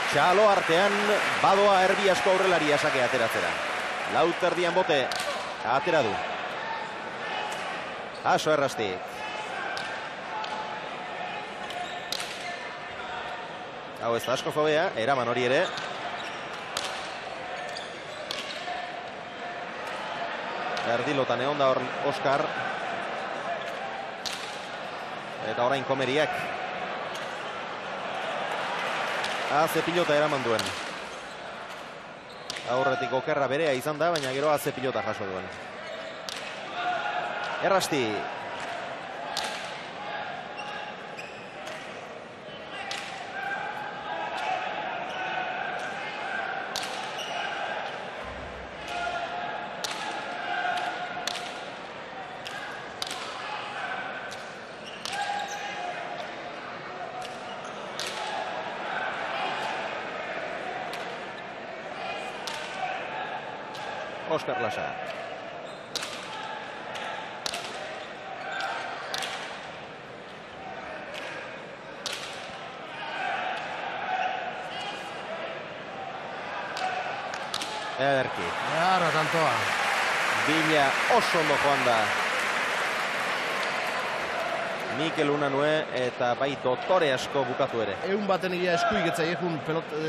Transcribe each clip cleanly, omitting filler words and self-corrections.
Txalo artean badoa erbi asko aurrelaria sake ateratzera. Lauterdian bote, atera du. Aso errastik. Hau ez da asko fobea, eraman hori ere. Erdilotan egon da hor Oskar. Eta orain Komeriak. Aze pilota eraman duen. Aurretik okerra berea izan da, baina gero aze pilota jaso duen. Errasti. Oskar Lasa. Ederki. Gara tantoa. Bila oso ondo joan da. Mikel Unanue eta bai dotore asko bukatu ere. Egun baten egia eskuigetza egun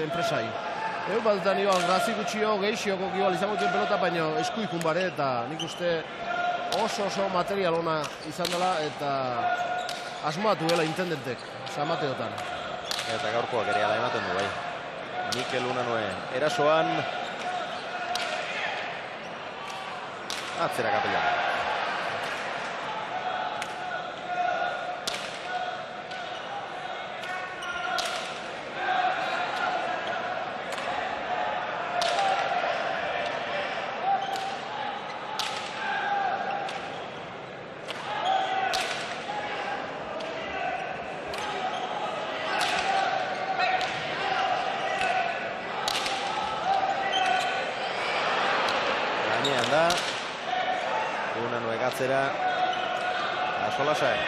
enpresai. Egun batetan igual grazi gutxio, gehixioko igual izango duen pelota, baina eskuikun bare eta nik uste oso material ona izan dela eta asmatu dela intendentek, Amateotan. Eta gaurkoak ere ala ematen du bai. Mikel Unanue erasoan. Atzera Kapela. Gainean da. Unanue gatzera. Asolasak.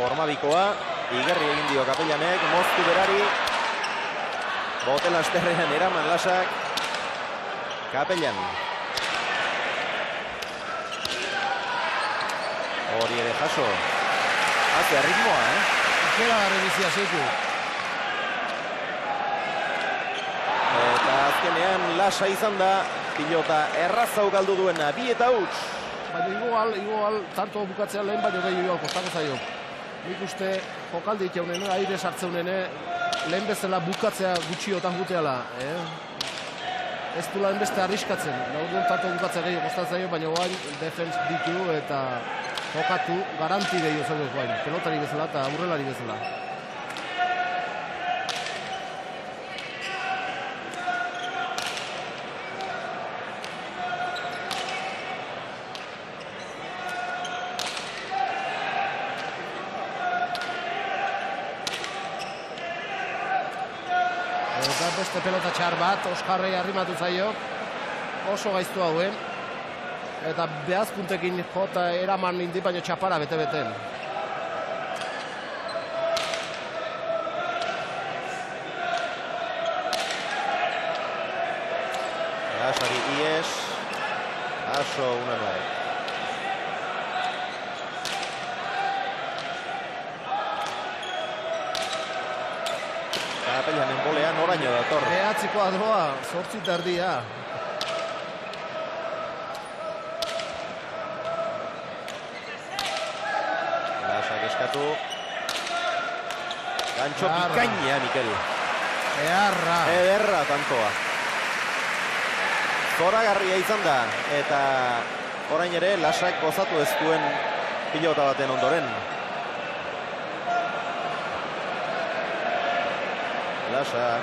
Hormabikoa. Igerri egin dio Kapelanek. Moztu berari. Bote lasterrean eraman Lasak. Kapelan. Hori ere jaso. Haze ritmoa, Ikera rebizia zeitu. Eta azkenean Lasa izan da. Pilota errazau galdu duena, 2 eta huts. Baina igual, tanto bukatzea lehen baino gehiago igual kostako zaio. Nik uste jokaldi iteunene, aire sartzeunene, lehen bezala bukatzea gutxiotan guteala. Ez du lehen beste arriskatzen. Orduan tanto bukatzea gehiago kostatzen zaio, baina guain defense ditu eta jokatu garanti gehiago zaudez guain. Pelotari bezala eta aurrelari bezala. Eta beste pelota txar bat, Oskarrei arrimatu zaio, oso gaiztu hauen. Eta behazpuntekin jota eraman indi, baina txapara bete-beten. Lasari ies, aso Unanue. Kapelanen bolean oraino dator. Behatzikoa doa, 8:30. Lasak eskatu. Gantxo bikaina, Mikel. Ederra tantoa. Zoragarria izan da. Eta orain ere Lasak gozatu ez duen pilota baten ondoren. Lasa,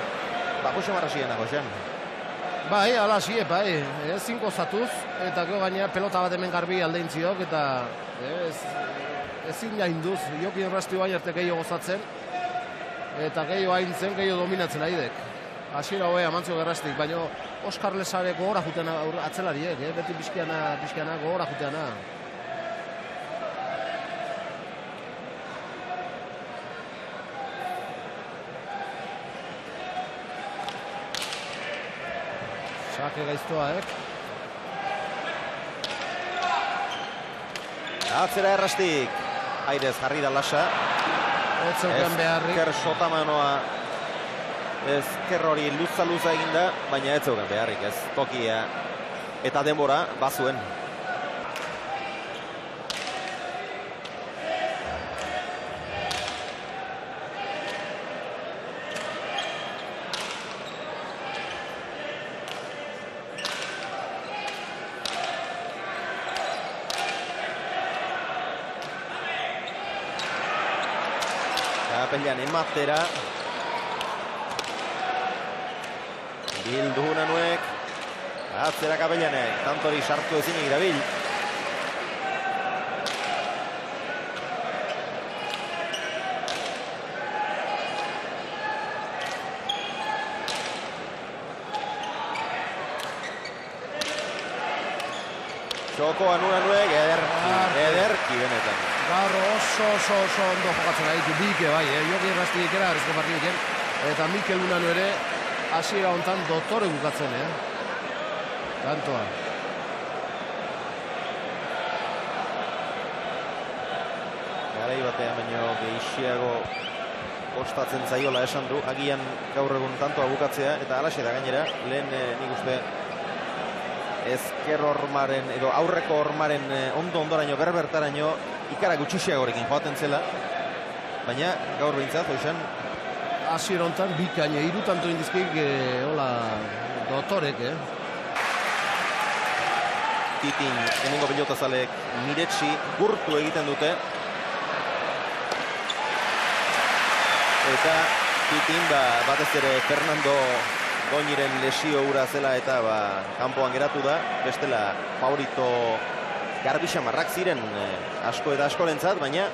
Joxe Marrasien, Joxean. Bai, ala sie, bai. Ezin gozatuz, eta gero gainera pelota bat hemen garbi aldeintziok, eta ezin jainduz. Jokin errasti bain arte gehiago gozatzen, eta gehiago haintzen, gehiago dominatzen haidek. Hasiera hobea amantzio gerrastik, baina Oskar Lesare gogora juteana atzelariek, beti pixkiana gogora juteana. Sake gaiztoaek. Atzera Errastik. Airez jarri da Lasa. Ez zeukan beharrik. Ezker sotamanoa ezker hori luza eginda, baina ez zeukan beharrik, ez tokia eta denbora bazuen. Kapelian ematera. Bildu Unanuek. Atzera Kapelianek. Tantori sartu ezinik dabil. Txokoan Unanuek ederki benetan. Gaur oso ondo jokatzen aditu bike bai, Joki Errastik era arrezko partidiken. Eta Mikel Unanu ere hasiera hontan dotore bukatzen, Kantoa. Garai batean baino gehiago kostatzen zaiola esan du. Agian gaur egun tantoa bukatzea eta halaxe da gainera. Lehen nik uste ezker hormaren edo aurreko hormaren ondoraino berbertaraino ikara gutxiagorekin joaten zela, baina gaur behintzat, hoxan hasiera hontan bikaina, 3 tanto indizkeik hola dotorek, Titin, hemengo pilotazalek miretsi gurtu egiten dute. Eta Titin batez ere Fernando Goñiren lesio ura zela eta kanpoan geratu da. Bestela favorito garbixamarrak ziren asko eta askorentzat, baina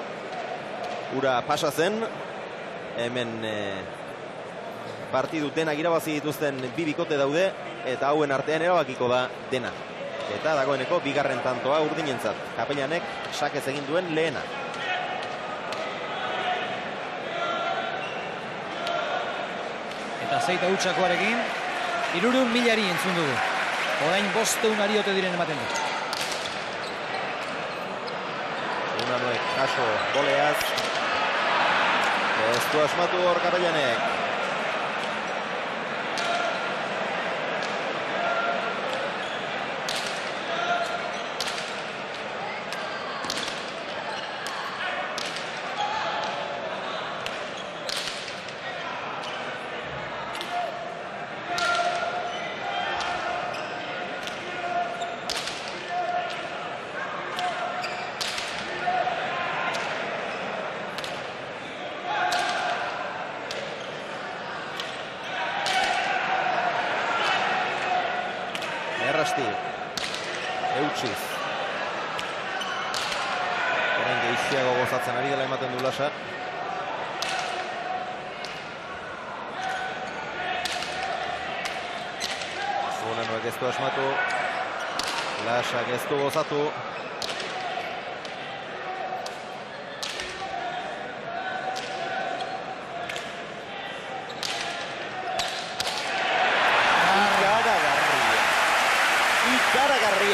ura pasa zen. Hemen partidu denak irabazi dituzten 2 bikote daude eta hauen artean erabakiko da dena. Eta dagoeneko bigarren tantoa urdinentzat. Kapelianek sakez egin duen lehena. Eta zeita hutsakoarekin 300.000 entzun dugu. Orain 500 ariote diren ematen du. Unanuek jaso goleaz. Ez du asmatu hor Kapelianek. Errasti, eutxiz. Orain gehiago gozatzen ari dela ematen du Lasa. Unanuek ez du asmatu. Lasak ez du gozatu.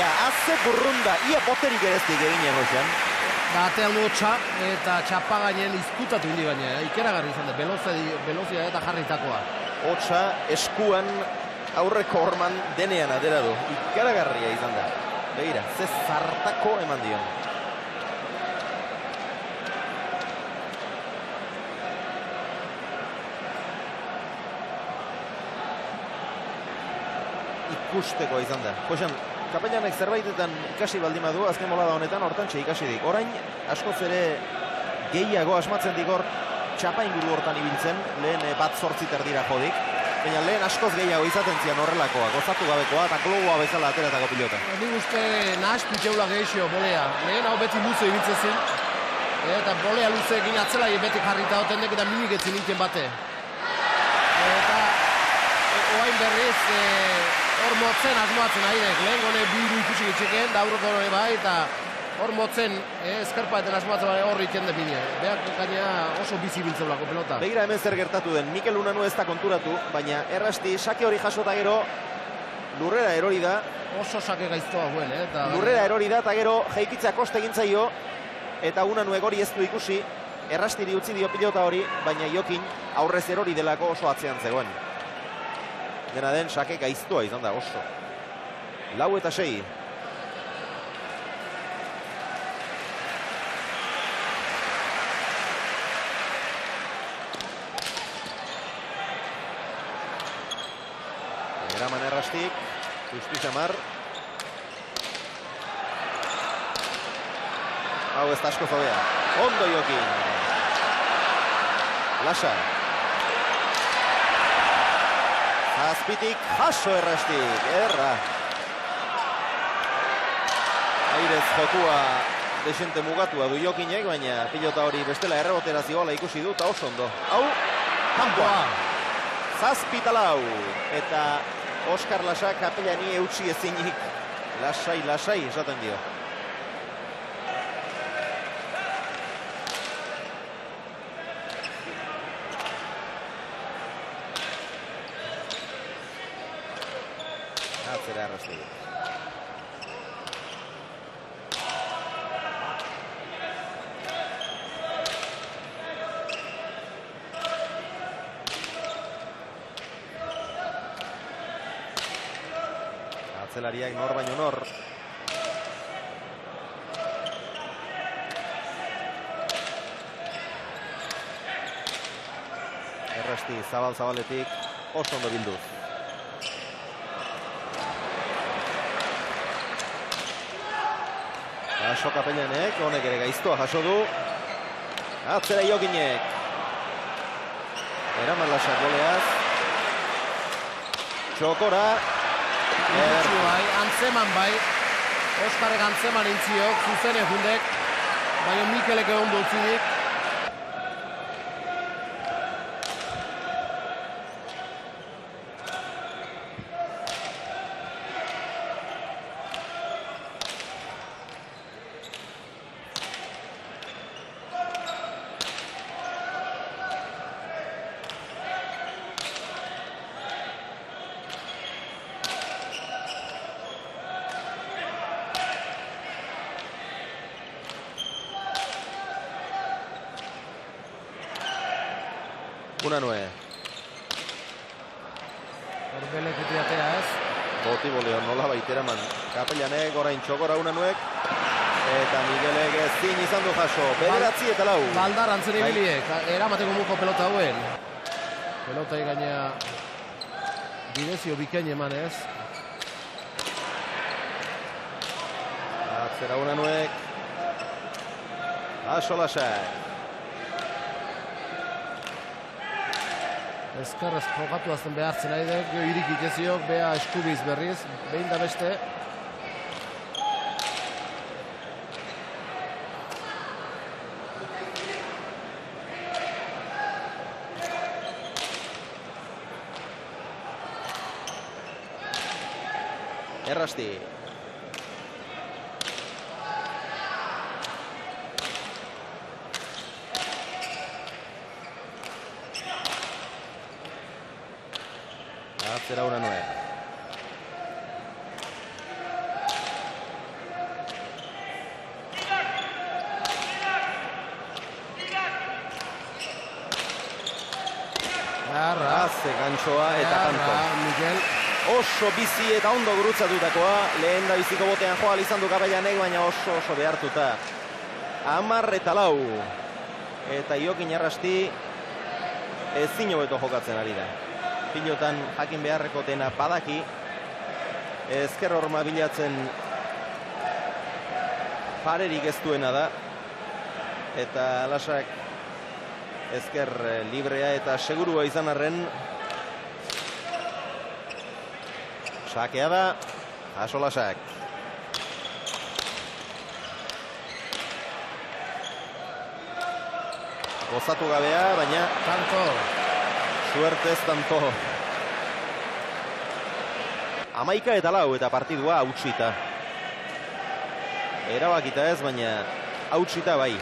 Aze burrunda, ia boterik ereztik eginen hoxan. Batean hotxa eta txapa gainen izkutatu indi baina, ikeragarri izan da, velozia eta jarritakoa. Hotxa eskuan aurreko horman denean atera du, ikeragarria izan da. Begira, ze zartako eman dion. Ikusteko izan da. Hoxan, Kapelianek zerbaitetan ikasi baldin badu, azken bolada honetan hortantxe ikasi dik. Orain, askoz ere gehiago asmatzen dikor txapa inguru hortan ibiltzen, lehen 1-8 erdira jodik. Baina lehen askoz gehiago izaten zian horrelakoa, gozatu gabekoa eta globoa bezala ateratako pilota. Nik uste nahaz pitzeula gehixio bolea. Lehen hau beti luze ibiltzen zen. Eta bolea luze egin atzela beti jarrita hotendek eta minik etzin nintzen bate. Eta oain berriz hor motzen asmoatzen airek, lehen gone biru ikusi gitxeken, da aurroko bai, eta hor motzen eskarpaeten asmoatzen horri ikende bine. Beak gaina oso bizi biltzen lako pelota. Begira hemen zer gertatu den, Mikel Unanu ez da konturatu, baina Errasti sake hori jasota gero lurrera erori da. Oso sake gaiztoa guen, eta Lurrera erori da, eta gero jeikitzea koste egin zaio, eta Unanuek hori ez du ikusi, errastiri utzi dio pilota hori, baina Jokin aurrez erori delako oso atzean zegoen. Dena den, sake gaiztoa izan da oso. 4-6. Eraman errastik, justu xamar. Hau ez da asko zobea. Ondo Jokin. Lasa. Zazpitik jaso errastik. Erra. Airez jokua desente mugatua du Jokinek, baina pilota hori bestela errebotera ziola ikusi du, eta oso ondo. Hau, kanpoa. Zazpitalau. Eta Oskar Lasa kapelani eutsi ezinik. Lasai, esaten dio. Atzera errastik. Atzelariak nor baino nor. Errasti zabaletik oso ondo bilduz. Jaso kapelanek, honek ere gaiztoa jaso du. Atzera Jokinek. Eraman Lasak goleaz. Txokora. Bai, antzeman bai. Oskarek antzeman intziok, zuzene jundek. Baina Mikelek egon dutzidik. Unanue. Orbelek itiatea ez. Boti boleon nola baiteraman. Kapelanek, orain Txokora Unanuek. Eta Miguelek ezin izan du jaso. Bederatzi eta lau. Baldar antzere biliek. Eramateko muko pelota hauen. Pelota gainea bidezio bikain eman ez. Atzera Unanuek. Jaso Lasak. Ezkarrez jokatu azten behartzen nahi dek, gero irikik eziok, beha eskubiz berriz, behin da beste. Errasti. Atzera Unanue. Arze gantxoa eta kanto. Miguel. Oso bizi eta ondo gurutzatutakoa. Lehen da biziko botean joa izan du kapelanek, baina oso behartuta. 10 eta 4. Eta Jokin Errasti ezin hobeto jokatzen ari da. Pilotan jakin beharreko dena badaki. Ezker horma bilatzen parerik ez duena da. Eta Lasak ezker librea eta segurua izan arren. Sakea da, jaso Lasak. Gozatu gabea, baina Tanto. suertez tanto. 11 eta 4 eta partidua hautsita. Erabakita ez, baina hautsita bai.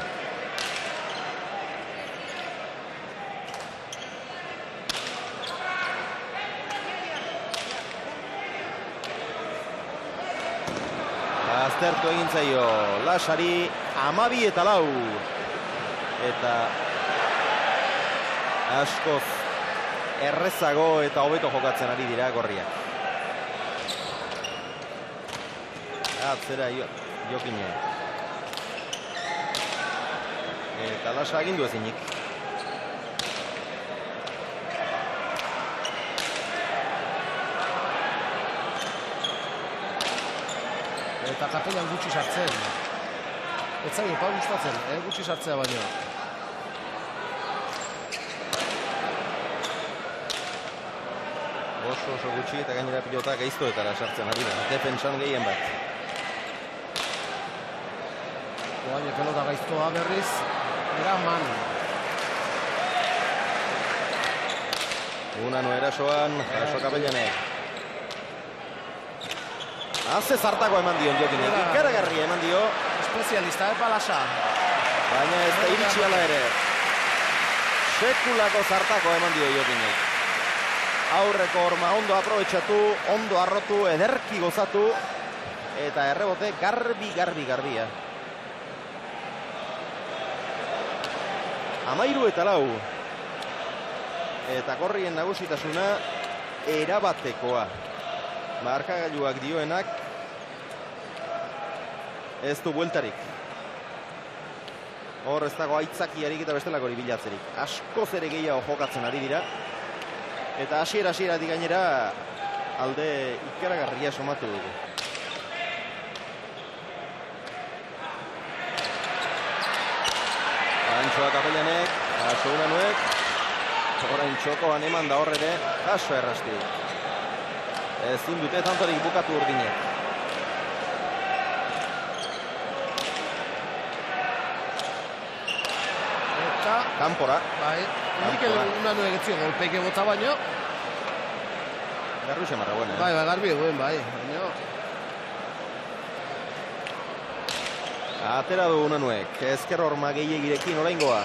baztertu egin zaio Lasari 12-4. Eta askoz errezago eta hobeto jokatzen ari dira gorriak. Atzera Jokine. Eta Lasa agindu ezinik. Eta kapelan gutxi sartzen. Ez zaio, pa gustatzen, gutxi sartzea baino. Oso gutxi eta gainera pilota gaiztoetara sartzen ari da. Defentsan gehien bat. Baina pelota gaiztoa berriz. Eraman. Unano erasoan, jaso Kapellanek. Haze zartako eman dion Jokinek, ikaragarria eman dio. Espezialista, Lasa. Baina ez da iritsi ala ere. Sekulako zartako eman dio Jokinek. Aurreko horma ondo aprobetxatu, ondo arrotu, ederki gozatu. Eta errebote garbia. 13-4. Eta gorrien nagusitasuna erabatekoa. Markagailuak dioenak ez du bueltarik. Hor ez dago aitzakiarik eta bestelakori bilatzerik. Askoz ere gehiago jokatzen ari dira. Eta hasieratik gainera alde ikaragarria somatu dugu. Antxoa Kapellanek, jaso Unanoek. Orain txokoan eman da horre jaso errasti. Ezin dute tantorik bukatu urdinek. Eta Kanpora. Bai, Mikel Unanoek etzio golpeke bota baino. Garbi xamarra guen, Bai, garbi eguen, bai. Baino. Atera du Unanoek. Ezker horma gehiegirekin oraingoa.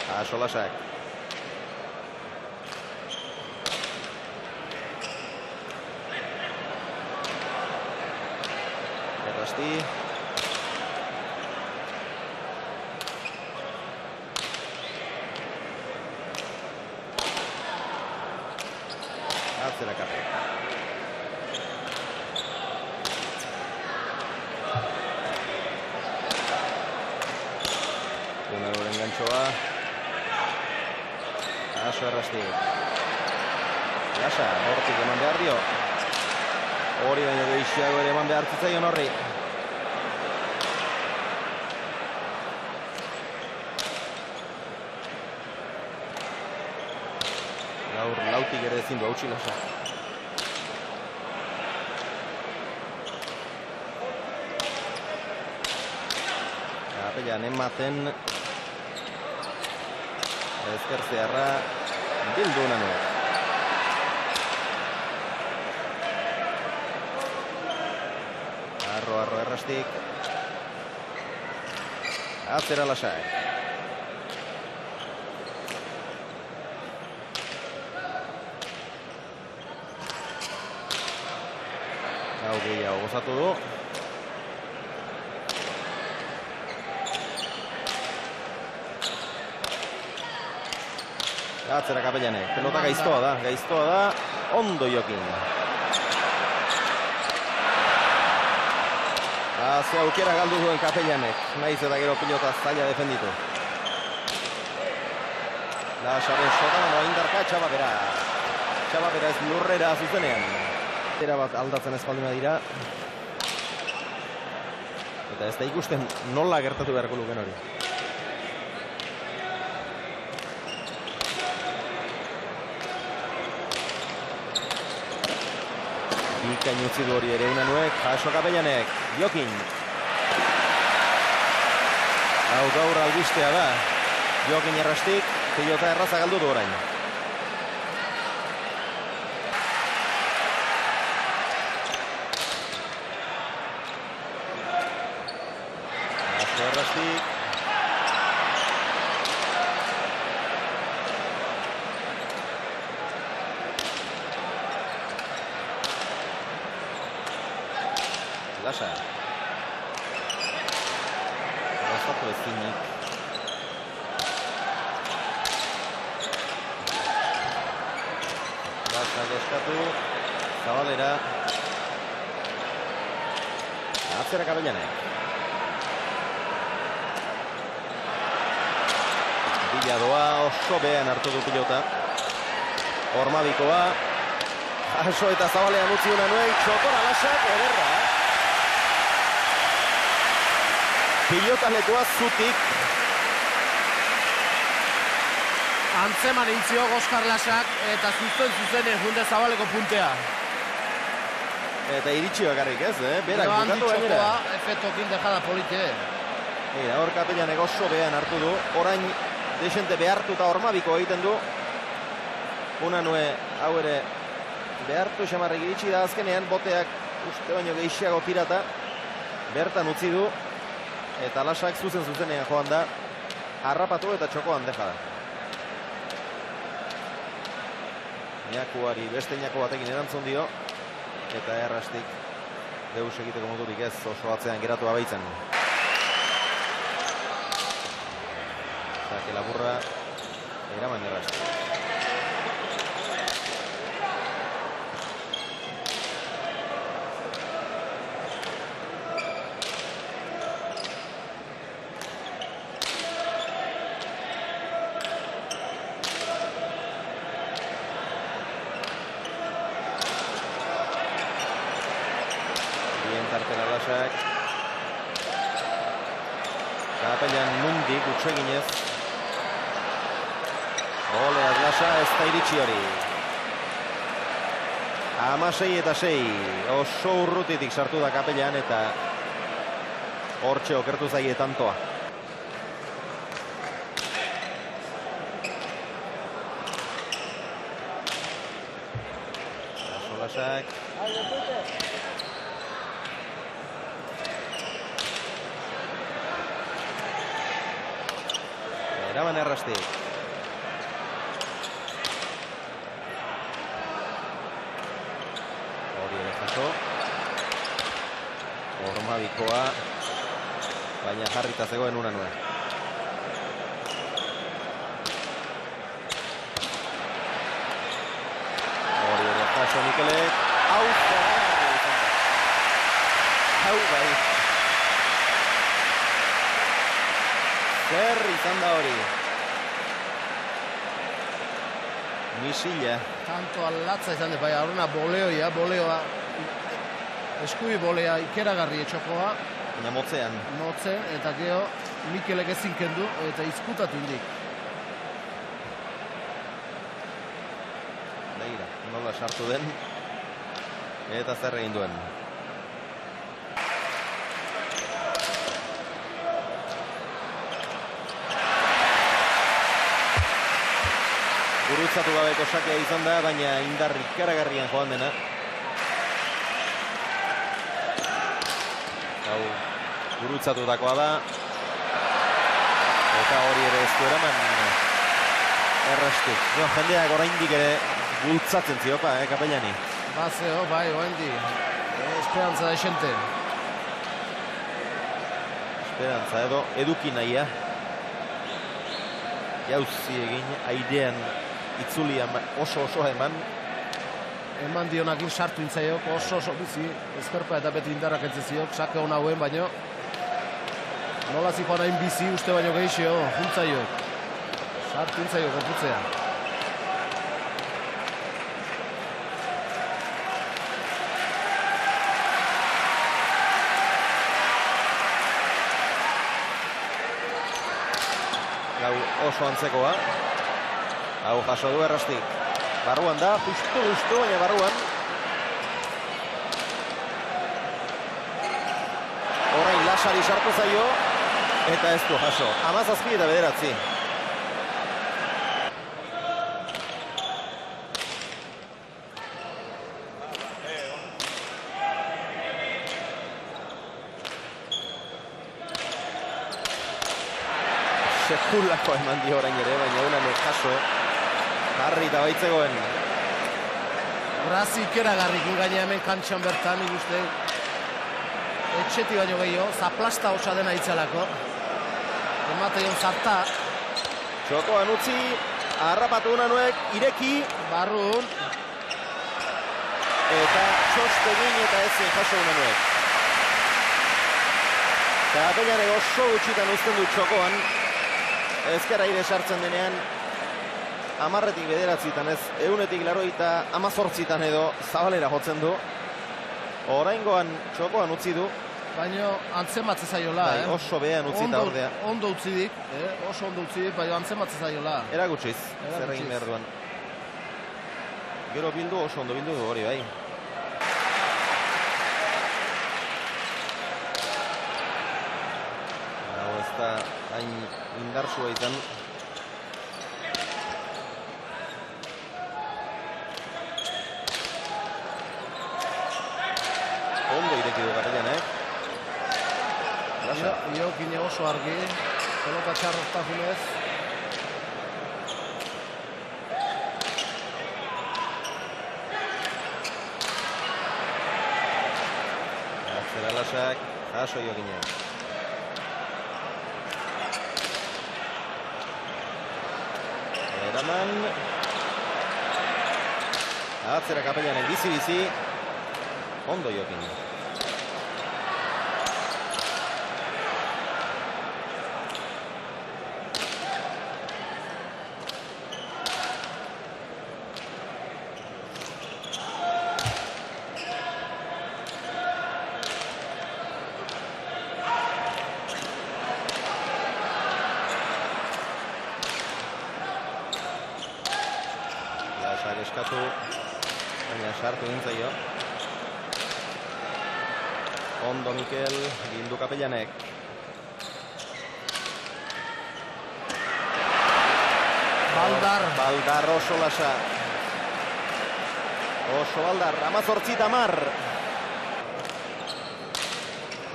Jaso Lasak. Errasti. Atzera kape. Unanoren gantxoa. Jaso errasti. Lasa, hortik eman behar dio. Hori baino gehiago ere eman behar zitzaion horri. Gaur lautik ere ezin du hautsi Lasa. Kapellan ematen ezker zeharra bildu Unanoek. Arro errastik. Atzera Lasak. Hau gehiago gozatu du. Atzera Kapellanek. Pelota gaiztoa da. Ondo Jokin. Ze aukera galdu duen Kapellanek. Naiz eta gero pilota zaila defenditu. Lasaren sotanoa indarka Txabapera. Txabapera ez lurrera zuzenean. Era bat aldatzen espalduna dira. Eta ez da ikusten nola gertatu beharko luken hori. Bikain utzi du hori ere Unanoek, jaso Kapellanek, Jokin. Hau gaur albistea da. Jokin errastik, pilota erraza galdu du orain. Jaso errastik. Lasa. pasatu ezinik. Lasak eskatu, Zabalera. Atzera Kapellanek. Bila doa, oso behan hartu du pilota. Ormabikoa. Jaso eta Zabalean utzi una nuen, txokora Lasak, ederra. Pilota lekoa zutik. Antzeman intzio Oskar Lasak eta zuzen junde Zabaleko puntea. Eta iritsi bakarrik ez, berak bukatu bukatu gainera. Efetokin dejada polite. Hor Kapellanek oso behan hartu du. Orain desente behartuta Ormabiko egiten du. Una nue hau ere behartu xamarrik iritsi da azkenean, boteak uste baino gehiago tirata. Bertan utzi du. Eta Lasak zuzenean joan da. Harrapatu eta txokoan deja da. Ñakuari beste Ñaku batekin erantzun dio. Eta errastik deus egiteko modurik ez, oso atzean geratu abaitzen. Zake laburra eraman errastik. Kapellan nundik utxeginez. Boleaz Lasa ez da iritsi hori. 16-6. Oso urrutitik sartu da Kapellan eta hortxe okertu zaie tantoa. Lasak. Eraman errastik. Hori ere jaso. Ormabikoa. Baina jarrita zegoen una nuen. Hori ere jaso Mikelek. Hau bai. Zer izan da hori. Misila. Tanto alatza izan da, bai, aruna boleoa. Eskubi bolea ikeragarri etxokoa. Baina motzean. Motzen, eta geho Mikelek ezin kendu eta izkutatu indik. Begira, nola sartu den. Eta zer egin duen. Gurutzatu gabeko sakea izan da, baina indar ikaragarrian joan dena. Hau, gurutzatutakoa da. Eta hori ere ez du eraman errastik. Jendeak oraindik ere bultzatzen ziopa, Kapellani. Bazeo, bai, oendi. Esperantza da esente. Esperantza edo eduki nahia. Jauzi egin, airean itzulia oso eman. Eman dionakin sartu intzaiok, oso bizi. Ezkerpa eta beti indarrak entzeziok, sake hona hauen, baino. Nola zipoan hain bizi, uste baino gehixio, juntzaiok. Sartu intzaiok, gorputzea. Oso antzekoa. Hau jaso du errastik. Barruan da, justu, baina barruan. Orain Lasari sartu zaio. Eta ez du jaso. 17 eta 9. Sekulako eman dio orain ere, baina unan jaso. Jarri eta baitzegoen. Brazi ikeragarrik gaina hemen kantxan bertan, ikuste. Etxeti baino gehiago, zaplasta osa dena itzalako. Emateion zarta. Txokoan utzi, harrapatu Unanuek, ireki. Barrun. Eta txostegin eta ezin jaso Unanuek. Kapellanek oso gutxitan uzten du txokoan. Ezker aire sartzen denean, 10-etik 9 ez, 100-etik 18 edo zabalera jotzen du. Oraingoan txokoan utzi du. Baina antzematzen zaiola, Oso behan utzi eta ordea. Ondo utzidik, oso ondo utzidik, baina antzematzen zaiola. Eragutsiz, zer egin behar duan. Gero bildu, oso ondo bildu du hori bai. Hau ez da hain indarsua izan. Ondo ireki du Kapellanek. Iokine oso argi, pelota txarroztasunez. Atzera Lasak, jaso Iokine. Eraman. Atzera Kapellanek bizi-bizi. Ondo Iokine. Eskatu, baina sartu gintzaio. Ondo Mikel, gindu Kapellanek. Baldar oso lasa. Oso Baldar, 18-10.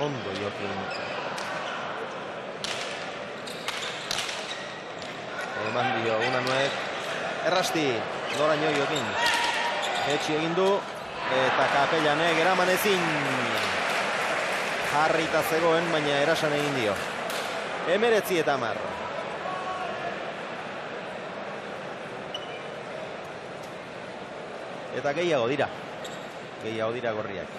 Ondo Jokin. Eman dio, Unanuek. Errasti, noraino Jokin. Etxi egin du, eta Kapellanek eraman ezin. Jarrita zegoen, baina erasan egin dio. 19-10. Eta gehiago dira. Gehiago dira gorriak.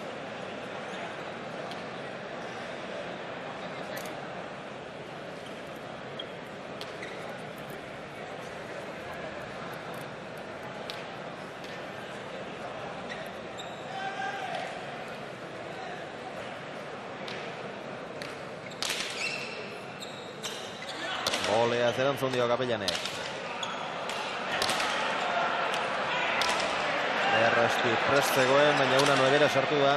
Olea zerantzun dio Kapellanek. Errasti prest zegoen, baina Unanue bera sartu da.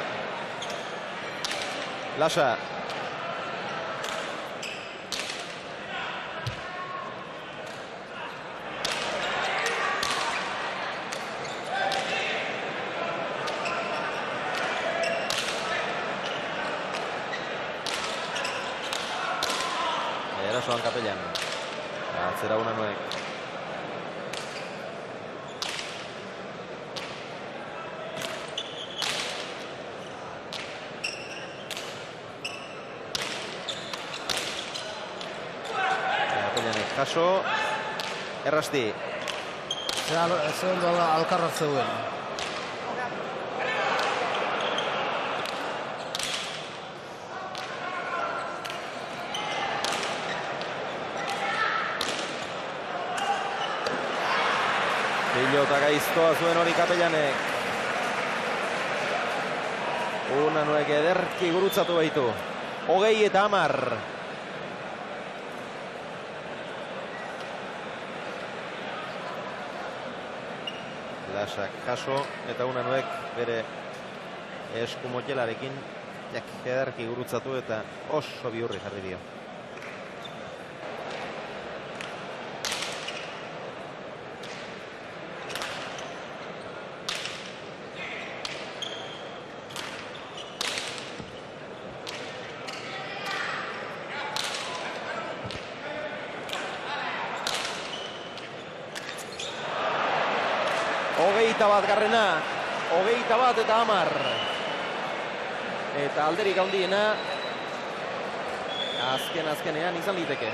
Lasa. Erasoan Kapellan. Atzera Unanuek. Kapellanek jaso. Errasti. Zer ondo alkarrat zeuen. Pilota gaiztoa zuen hori Kapellanek. Unanuek ederki gurutzatu baitu. 20-10. Lasak jaso eta Unanuek bere eskumotelarekin ederki gurutzatu eta oso bihurri jarri dio. Hogeita bat garrena, 21-10. Eta alderik handiena azkenean izan liteke.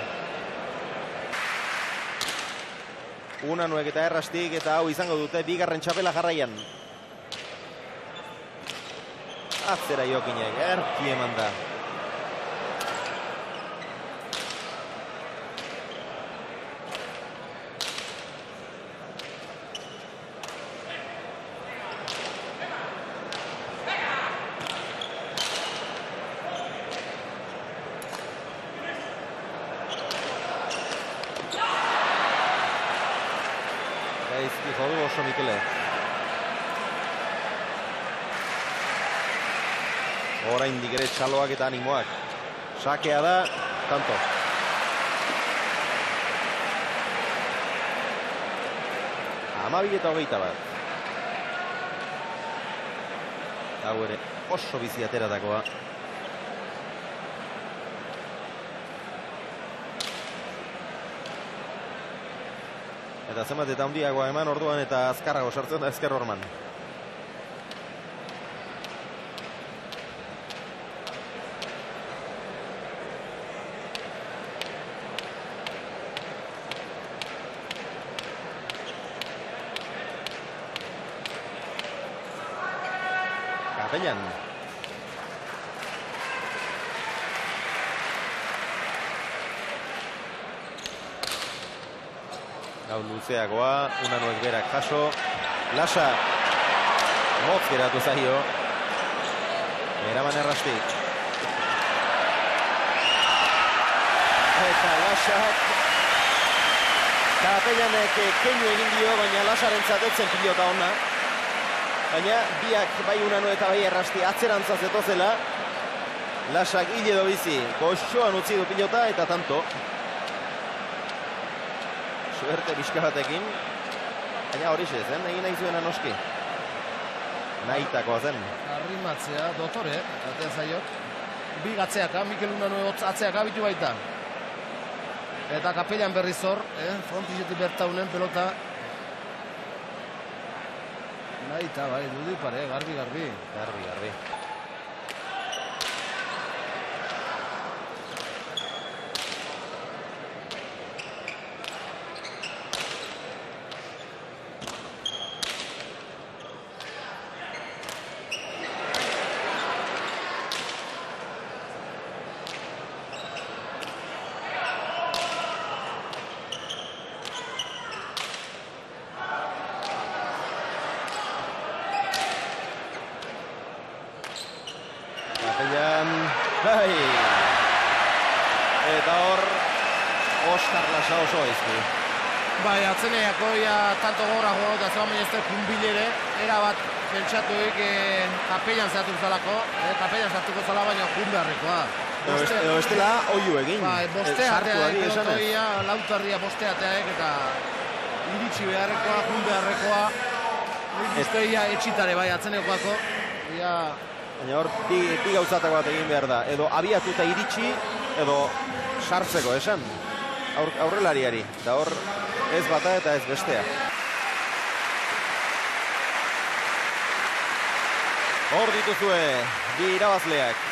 Unanuek eta Errastik, eta hau izango dute bigarren txapela jarraian. Atzera Jokinek, erki eman da. Gaizki jodu oso Mikele. Oraindik ere txaloak eta animoak. Sakea da, tanto. Amabi eta 21. Hau ere oso bizi ateratakoa. Eta zenbat eta handiagoa eman orduan eta azkarrago sartzen da Ezker Orman. Kapellan. Hau luzeagoa, Unanuek berak jaso. Lasa, motz geratu zaio. Eraman Errastik. Eta Lasak. Kapellanek keinu egin dio, baina Lasaren zatetzen pilota ona. Baina biak bai Unanu eta bai Errasti atzerantza zetozela. Lasak hile edo bizi, goxoan utzi du pilota eta tanto. Suerte bizka batekin. Baina hori zen, egin nahi zuena noski. Nahitakoa zen. Arrimatzea, dotore, atea zaiot. Bi atzeaka, Mikel Unanu atzeaka bitu baita. Eta Kapellan berriz hor, frontizetik bertaunen pelota. Nahita, bai, dudu pare, garbi. Garbi. Kapellan, bai. Eta hor, Oskar Lasa oso izki. Bai, atzeneako ja tanto gorra jo, eta zeban baina ez da kunbilere, erabat pentsatuik Kapellan zehatu zalako, Kapellan zartuko zala baina kun beharrikoa. Edo bestela oiu egin. Bai, bosteateak, pelotoia, lautarria bosteateak, eta iritsi beharrekoa, kun beharrekoa. Usteia etxitare bai, atzenekoako. Baina hor, bi gauzatako bat egin behar da. Edo abiatuta iritsi, edo sartzeko, esan. Aurrelariari. Da hor, ez bata eta ez bestea. Hor dituzue, bi irabazleak.